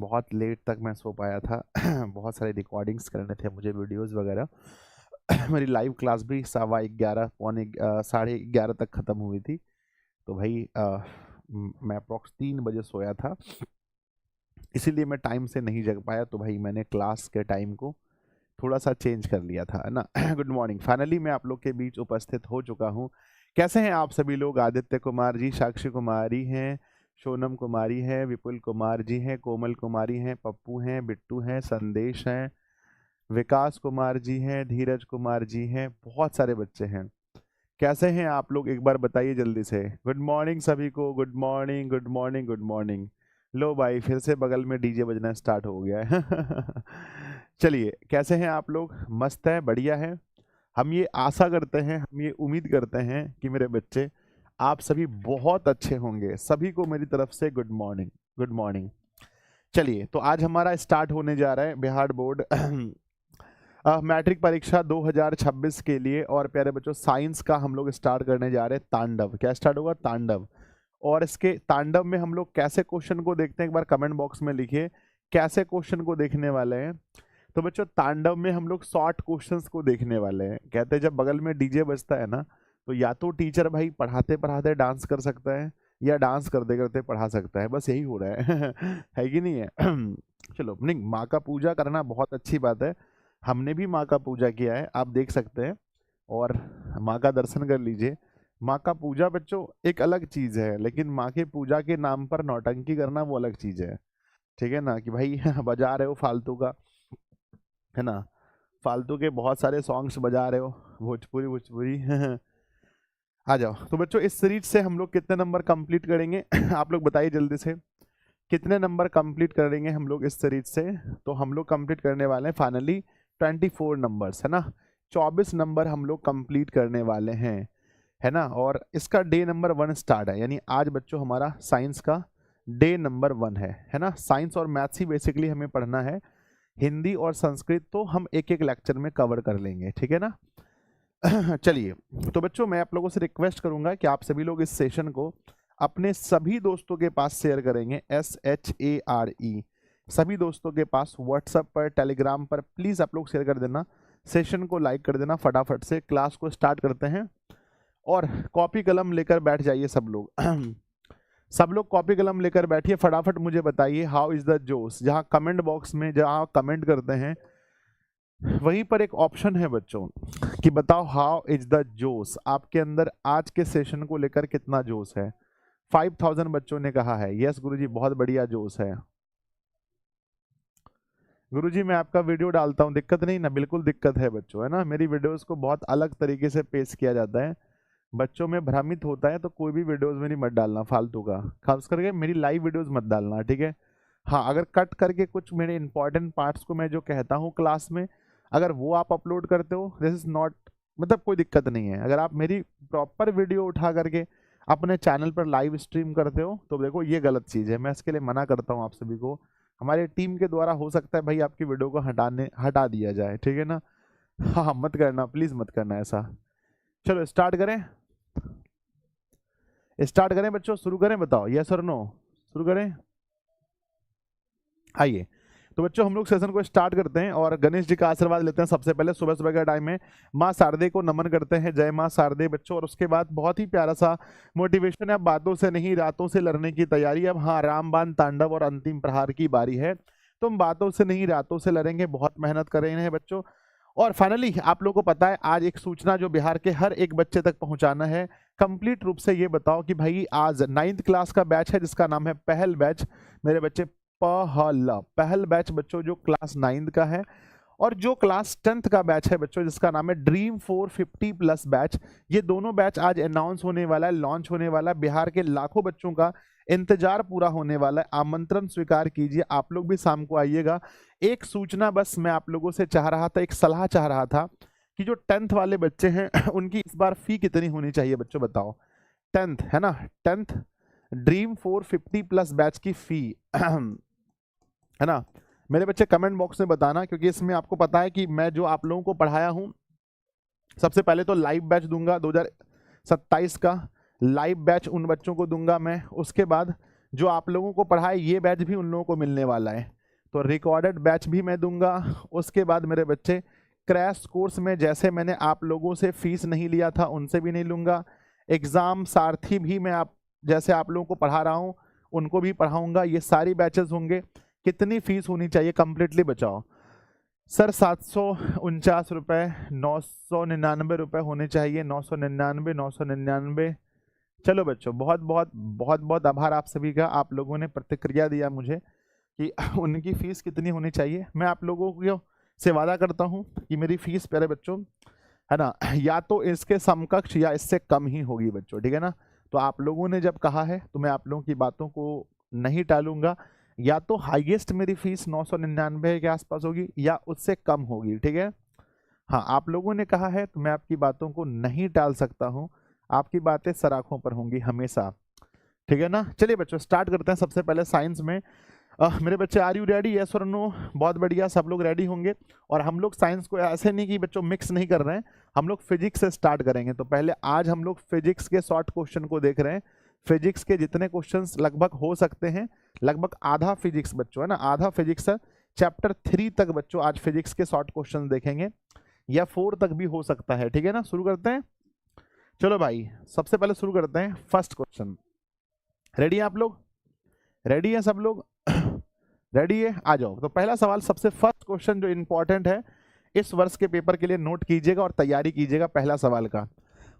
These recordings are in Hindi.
बहुत लेट तक मैं सो पाया था। बहुत सारे रिकॉर्डिंग्स करने थे मुझे, वीडियोस वगैरह। मेरी लाइव क्लास भी 11:15 11:30 तक ख़त्म हुई थी। तो भाई मैं अप्रॉक्स 3 बजे सोया था, इसीलिए मैं टाइम से नहीं जग पाया। तो भाई मैंने क्लास के टाइम को थोड़ा सा चेंज कर लिया था, है ना। गुड मॉर्निंग, फाइनली मैं आप लोग के बीच उपस्थित हो चुका हूँ। कैसे हैं आप सभी लोग? आदित्य कुमार जी, साक्षी कुमारी हैं, सोनम कुमारी हैं, विपुल कुमार जी हैं, कोमल कुमारी हैं, पप्पू हैं, बिट्टू हैं, संदेश हैं, विकास कुमार जी हैं, धीरज कुमार जी हैं, बहुत सारे बच्चे हैं। कैसे हैं आप लोग, एक बार बताइए जल्दी से। गुड मॉर्निंग सभी को, good morning, good morning, good morning. लो भाई, फिर से बगल में डीजे बजना स्टार्ट हो गया है। चलिए, कैसे हैं आप लोग? मस्त है, बढ़िया है। हम ये आशा करते हैं, हम ये उम्मीद करते हैं कि मेरे बच्चे आप सभी बहुत अच्छे होंगे। सभी को मेरी तरफ से गुड मॉर्निंग, गुड मॉर्निंग। चलिए, तो आज हमारा स्टार्ट होने जा रहा है बिहार बोर्ड मैट्रिक परीक्षा 2026 के लिए। और प्यारे बच्चों, साइंस का हम लोग स्टार्ट करने जा रहे हैं तांडव। क्या स्टार्ट होगा? तांडव। और इसके तांडव में हम लोग कैसे क्वेश्चन को देखते हैं, एक बार कमेंट बॉक्स में लिखिए कैसे क्वेश्चन को देखने वाले हैं। तो बच्चों, तांडव में हम लोग शॉर्ट क्वेश्चंस को देखने वाले हैं। कहते हैं जब बगल में डीजे बजता है ना, तो या तो टीचर भाई पढ़ाते पढ़ाते डांस कर सकता है, या डांस करते करते पढ़ा सकता है। बस यही हो रहा है। है कि नहीं है? चलो, नहीं, माँ का पूजा करना बहुत अच्छी बात है। हमने भी माँ का पूजा किया है, आप देख सकते हैं, और माँ का दर्शन कर लीजिए। माँ का पूजा बच्चों एक अलग चीज़ है, लेकिन माँ के पूजा के नाम पर नौटंकी करना वो अलग चीज़ है। ठीक है ना, कि भाई बजा रहे हो फालतू का, है ना, फालतू के बहुत सारे सॉन्ग्स बजा रहे हो, भोजपुरी भोजपुरी। आ जाओ। तो बच्चों, इस सीरीज से हम लोग कितने नंबर कंप्लीट करेंगे? आप लोग बताइए जल्दी से, कितने नंबर कंप्लीट करेंगे हम लोग इस सीरीज से? तो हम लोग कंप्लीट करने वाले हैं फाइनली 24 नंबर्स, है ना। 24 नंबर हम लोग कंप्लीट करने वाले हैं, है ना। और इसका डे नंबर 1 स्टार्ट है, यानी आज बच्चों हमारा साइंस का डे नंबर 1 है ना। साइंस और मैथ्स ही बेसिकली हमें पढ़ना है। हिंदी और संस्कृत तो हम एक एक लेक्चर में कवर कर लेंगे, ठीक है ना। चलिए, तो बच्चों मैं आप लोगों से रिक्वेस्ट करूंगा कि आप सभी लोग इस सेशन को अपने सभी दोस्तों के पास शेयर करेंगे। SHARE, सभी दोस्तों के पास व्हाट्सएप पर, टेलीग्राम पर प्लीज़ आप लोग शेयर कर देना। सेशन को लाइक कर देना फटाफट से। क्लास को स्टार्ट करते हैं, और कॉपी कलम लेकर बैठ जाइए सब लोग। सब लोग कॉपी कलम लेकर बैठिए, फटाफट मुझे बताइए हाउ इज़ द जोश। जहाँ कमेंट बॉक्स में जहाँ कमेंट करते हैं वहीं पर एक ऑप्शन है बच्चों कि बताओ हाउ इज द जोश, आपके अंदर आज के सेशन को लेकर कितना जोश है। 5000 बच्चों ने कहा है यस गुरुजी, बहुत बढ़िया जोश है। गुरुजी मैं आपका वीडियो डालता हूँ, दिक्कत नहीं ना? बिल्कुल दिक्कत है बच्चों, है ना। मेरी वीडियोस को बहुत अलग तरीके से पेश किया जाता है, बच्चों में भ्रमित होता है, तो कोई भी वीडियोस में नहीं मत डालना फालतू का, खास करके मेरी लाइव वीडियोस मत डालना, ठीक है। हाँ, अगर कट करके कुछ मेरे इंपॉर्टेंट पार्ट्स को मैं जो कहता हूँ क्लास में, अगर वो आप अपलोड करते हो, दिस इज नॉट, मतलब कोई दिक्कत नहीं है। अगर आप मेरी प्रॉपर वीडियो उठा करके अपने चैनल पर लाइव स्ट्रीम करते हो, तो देखो ये गलत चीज़ है। मैं इसके लिए मना करता हूँ आप सभी को। हमारे टीम के द्वारा हो सकता है भाई आपकी वीडियो को हटा दिया जाए, ठीक है ना। हाँ, मत करना प्लीज़, मत करना ऐसा। चलो स्टार्ट करें, स्टार्ट करें बच्चों, शुरू करें, बताओ यस और नो, शुरू करें। आइए, तो बच्चों हम लोग सेशन को स्टार्ट करते हैं और गणेश जी का आशीर्वाद लेते हैं। सबसे पहले सुबह सुबह का टाइम है, माँ शारदे को नमन करते हैं, जय माँ शारदे बच्चों। और उसके बाद बहुत ही प्यारा सा मोटिवेशन है, अब बातों से नहीं रातों से लड़ने की तैयारी। अब हाँ, रामबाण तांडव और अंतिम प्रहार की बारी है। तो हम बातों से नहीं रातों से लड़ेंगे, बहुत मेहनत कर रहे हैं बच्चों। और फाइनली आप लोगों को पता है आज एक सूचना जो बिहार के हर एक बच्चे तक पहुंचाना है कंप्लीट रूप से। ये बताओ कि भाई आज 9th क्लास का बैच है जिसका नाम है पहल बैच। मेरे बच्चे, पहल बैच बच्चों जो क्लास 9th का है, और जो क्लास 10th का बैच है बच्चों जिसका नाम है ड्रीम 450+ बैच। ये दोनों बैच आज अनाउंस होने वाला है, लॉन्च होने वाला है। बिहार के लाखों बच्चों का इंतजार पूरा होने वाला है। आमंत्रण स्वीकार कीजिए, आप लोग भी शाम को आइएगा। एक सूचना बस मैं आप लोगों से चाह रहा था, एक सलाह चाह रहा था कि जो 10th वाले बच्चे हैं उनकी इस बार फी कितनी होनी चाहिए बच्चों, बताओ। 10th है ना, 10th ड्रीम 450+ बैच की फी है ना। मेरे बच्चे कमेंट बॉक्स में बताना, क्योंकि इसमें आपको पता है कि मैं जो आप लोगों को पढ़ाया हूं, सबसे पहले तो लाइव बैच दूंगा 2027 का, लाइव बैच उन बच्चों को दूंगा मैं। उसके बाद जो आप लोगों को पढ़ाए ये बैच भी उन लोगों को मिलने वाला है, तो रिकॉर्डेड बैच भी मैं दूंगा। उसके बाद मेरे बच्चे क्रैश कोर्स में जैसे मैंने आप लोगों से फीस नहीं लिया था उनसे भी नहीं लूँगा। एग्ज़ाम सारथी भी मैं जैसे आप लोगों को पढ़ा रहा हूँ उनको भी पढ़ाऊँगा। ये सारी बैचेस होंगे। कितनी फीस होनी चाहिए कंप्लीटली बचाओ सर? 749 रुपये, 999 रुपये होने चाहिए, 999, 999। चलो बच्चों, बहुत बहुत बहुत बहुत आभार आप सभी का। आप लोगों ने प्रतिक्रिया दिया मुझे कि उनकी फ़ीस कितनी होनी चाहिए। मैं आप लोगों को से वादा करता हूँ कि मेरी फ़ीस प्यारे बच्चों है ना, या तो इसके समकक्ष या इससे कम ही होगी बच्चों, ठीक है ना। तो आप लोगों ने जब कहा है तो मैं आप लोगों की बातों को नहीं टालूंगा। या तो हाईएस्ट मेरी फीस 999 के आसपास होगी या उससे कम होगी, ठीक है। हाँ, आप लोगों ने कहा है तो मैं आपकी बातों को नहीं टाल सकता हूँ। आपकी बातें सराखों पर होंगी हमेशा, ठीक है ना। चलिए बच्चों स्टार्ट करते हैं। सबसे पहले साइंस में मेरे बच्चे आर यू रेडी? यस और नो? बहुत बढ़िया, सब लोग रेडी होंगे। और हम लोग साइंस को ऐसे नहीं कि बच्चों मिक्स नहीं कर रहे हैं, हम लोग फिजिक्स से स्टार्ट करेंगे। तो पहले आज हम लोग फिजिक्स के शॉर्ट क्वेश्चन को देख रहे हैं। फिजिक्स के जितने क्वेश्चंस लगभग हो सकते हैं, लगभग आधा फिजिक्स बच्चों है ना, आधा फिजिक्स है। चैप्टर 3 तक बच्चों आज फिजिक्स के शॉर्ट क्वेश्चन देखेंगे, या 4 तक भी हो सकता है, ठीक है ना। शुरू करते हैं। चलो भाई, सबसे पहले शुरू करते हैं फर्स्ट क्वेश्चन। रेडी हैं आप लोग? रेडी हैं सब लोग? रेडी है? आ जाओ। तो पहला सवाल, सबसे फर्स्ट क्वेश्चन जो इंपॉर्टेंट है इस वर्ष के पेपर के लिए, नोट कीजिएगा और तैयारी कीजिएगा पहला सवाल का।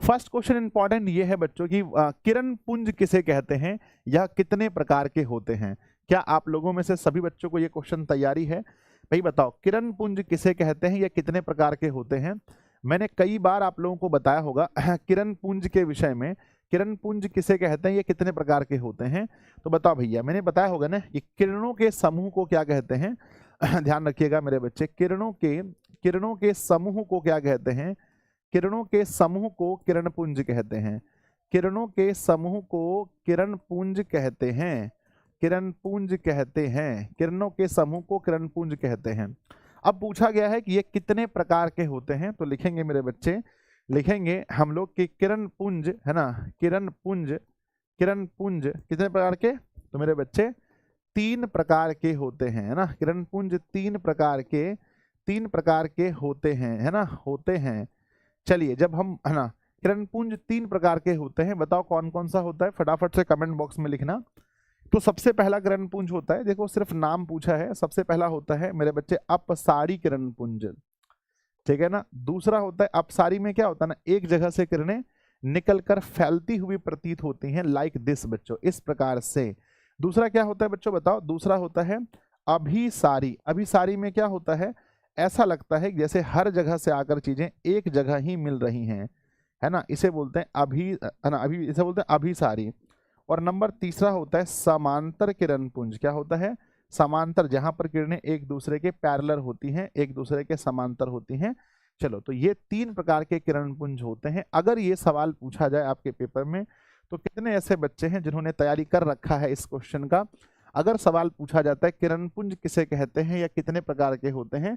फर्स्ट क्वेश्चन इंपॉर्टेंट ये है बच्चों की, किरण पुंज किसे कहते हैं, यह कितने प्रकार के होते हैं? क्या आप लोगों में से सभी बच्चों को ये क्वेश्चन तैयारी है? भाई बताओ, किरण पुंज किसे कहते हैं, या कितने प्रकार के होते हैं? मैंने कई बार आप लोगों को बताया होगा किरण पुंज के विषय में। किरण पुंज किसे कहते हैं, ये कितने प्रकार के होते हैं? तो बताओ भैया, मैंने बताया होगा ना कि किरणों के समूह को क्या कहते हैं। ध्यान रखिएगा मेरे बच्चे, किरणों के समूह को क्या कहते हैं? किरणों के समूह को किरण पुंज कहते हैं। किरणों के समूह को किरण पुंज कहते हैं। किरण पुंज कहते हैं। किरणों के समूह को किरण पुंज कहते हैं। अब पूछा गया है कि ये कितने प्रकार के होते हैं, तो लिखेंगे मेरे बच्चे, लिखेंगे हम लोग कि किरण पुंज है ना, किरण पुंज कितने प्रकार के? तो मेरे बच्चे 3 प्रकार के होते हैं, है ना। किरण पुंज 3 प्रकार के होते हैं, है ना, होते हैं। चलिए, जब हम है ना किरण पुंज 3 प्रकार के होते हैं, बताओ कौन कौन सा होता है, फटाफट से कमेंट बॉक्स में लिखना। तो सबसे पहला किरण पुंज होता है, देखो सिर्फ नाम पूछा है, सबसे पहला होता है मेरे बच्चे अपसारी किरण पुंज, ठीक है ना। दूसरा होता है, अपसारी में क्या होता है ना, एक जगह से किरणें निकलकर फैलती हुई प्रतीत होती हैं, लाइक दिस बच्चों, इस प्रकार से। दूसरा क्या होता है बच्चों, बताओ? दूसरा होता है अभिसारी। अभिसारी में क्या होता है, ऐसा लगता है जैसे हर जगह से आकर चीजें एक जगह ही मिल रही हैं, है ना, इसे बोलते हैं इसे बोलते हैं अभिसारी। और नंबर तीसरा होता है समांतर किरण पुंज। क्या होता है? समांतर, जहां पर किरणें एक दूसरे के पैरेलल होती हैं, एक दूसरे के समांतर होती हैं। चलो, तो ये 3 प्रकार के किरण पुंज होते हैं। अगर ये सवाल पूछा जाए आपके पेपर में, तो कितने ऐसे बच्चे हैं जिन्होंने तैयारी कर रखा है इस क्वेश्चन का? अगर सवाल पूछा जाता है किरण पुंज किसे कहते हैं या कितने प्रकार के होते हैं,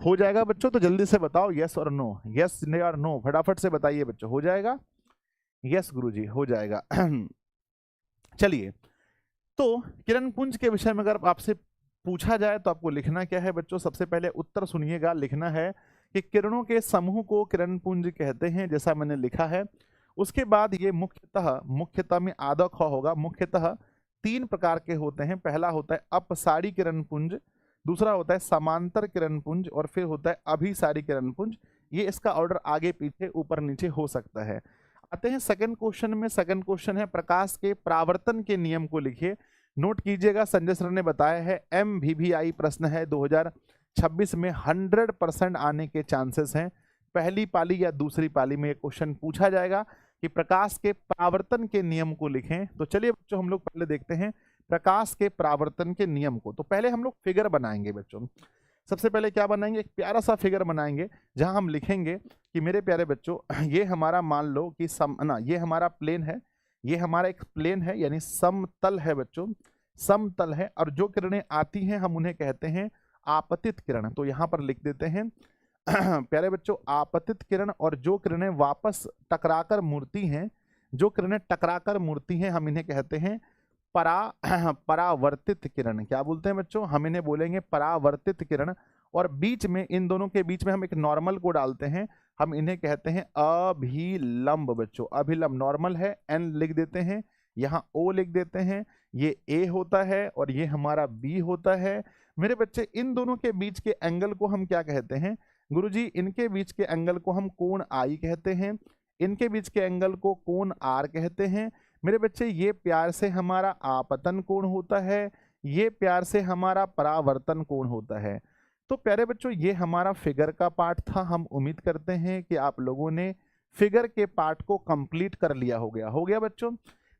हो जाएगा बच्चों? तो जल्दी से बताओ यस और नो, यस और नो, फटाफट से बताइए बच्चों। हो जाएगा? यस गुरुजी, हो जाएगा। चलिए, तो किरण पुंज के विषय में अगर आपसे पूछा जाए तो आपको लिखना क्या है बच्चों? सबसे पहले उत्तर सुनिएगा, लिखना है कि किरणों के समूह को किरण पुंज कहते हैं, जैसा मैंने लिखा है। उसके बाद ये मुख्यतः में आधा ख होगा, मुख्यतः 3 प्रकार के होते हैं। पहला होता है अपसारी किरण पुंज, दूसरा होता है समांतर किरण पुंज, और फिर होता है अभिसारी किरण पुंज। ये इसका ऑर्डर आगे पीछे ऊपर नीचे हो सकता है। आते हैं सेकंड क्वेश्चन में। सेकंड क्वेश्चन है प्रकाश के परावर्तन के नियम को लिखिए। नोट कीजिएगा, संजय सर ने बताया है MVVI प्रश्न है, 2026 में 100% आने के चांसेस हैं। पहली पाली या दूसरी पाली में ये क्वेश्चन पूछा जाएगा कि प्रकाश के परावर्तन के नियम को लिखें। तो चलिए बच्चों, हम लोग पहले देखते हैं प्रकाश के परावर्तन के नियम को। तो पहले हम लोग फिगर बनाएंगे बच्चों। सबसे पहले क्या बनाएंगे, एक प्यारा सा फिगर बनाएंगे जहां हम लिखेंगे कि मेरे प्यारे बच्चों, ये हमारा मान लो कि ये हमारा प्लेन है, ये हमारा एक प्लेन है, यानी समतल है बच्चों, समतल है। और जो किरणें आती हैं हम उन्हें कहते हैं आपतित किरण। तो यहाँ पर लिख देते हैं प्यारे बच्चों, आपतित किरण। और जो किरणें वापस टकराकर मुड़ती हैं, जो किरणें टकराकर मुड़ती हैं, हम इन्हें कहते हैं परावर्तित किरण, क्या बोलते हैं बच्चों, हम इन्हें बोलेंगे परावर्तित किरण। और बीच में, इन दोनों के बीच में हम एक नॉर्मल को डालते हैं, हम इन्हें कहते हैं अभिलंब बच्चों। अभिलंब, नॉर्मल है एन लिख देते हैं, यहाँ ओ लिख देते हैं, ये ए होता है और ये हमारा बी होता है। मेरे बच्चे, इन दोनों के बीच के एंगल को हम क्या कहते हैं गुरुजी? इनके बीच के एंगल को हम कोण आई कहते हैं, इनके बीच के एंगल को कोण आर कहते हैं। मेरे बच्चे, ये प्यार से हमारा आपतन कोण होता है, ये प्यार से हमारा परावर्तन कोण होता है। तो प्यारे बच्चों, ये हमारा फिगर का पार्ट था। हम उम्मीद करते हैं कि आप लोगों ने फिगर के पार्ट को कंप्लीट कर लिया हो गया बच्चों।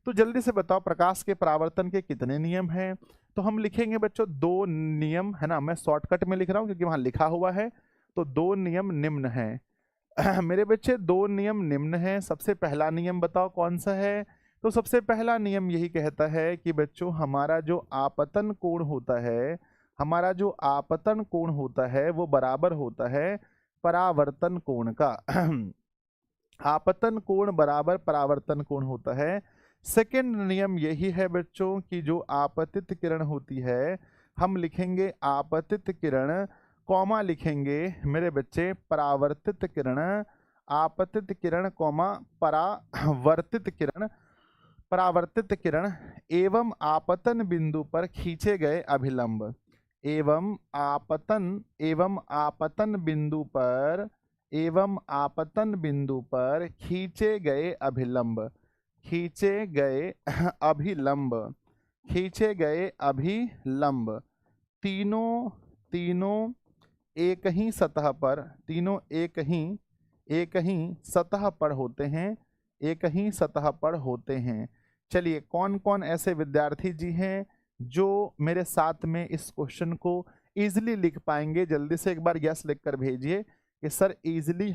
तो जल्दी से बताओ, प्रकाश के परावर्तन के कितने नियम हैं? तो हम लिखेंगे बच्चों 2 नियम, है ना। मैं शॉर्टकट में लिख रहा हूं क्योंकि वहां लिखा हुआ है। तो 2 नियम निम्न हैं। मेरे बच्चे, 2 नियम निम्न हैं। सबसे पहला नियम बताओ कौन सा है? तो सबसे पहला नियम यही कहता है कि बच्चों, हमारा जो आपतन कोण होता है, हमारा जो आपतन कोण होता है वो बराबर होता है परावर्तन कोण का। आपतन कोण बराबर परावर्तन कोण होता है। सेकंड नियम यही है बच्चों कि जो आपतित किरण होती है, हम लिखेंगे आपतित किरण, कॉमा लिखेंगे मेरे बच्चे परावर्तित किरण, आपतित किरण कॉमा परावर्तित किरण, परावर्तित किरण एवं आपतन बिंदु पर खींचे गए अभिलंब, एवं आपतन बिंदु पर, एवं आपतन बिंदु पर खींचे गए अभिलंब, खींचे गए अभिलंब, खींचे गए अभिलंब, तीनों एक ही सतह पर, तीनों एक ही सतह पर होते हैं, एक ही सतह पर होते हैं। चलिए, कौन कौन ऐसे विद्यार्थी जी हैं जो मेरे साथ में इस क्वेश्चन को इजीली लिख पाएंगे? जल्दी से एक बार यस लिख कर भेजिए कि सर इजीली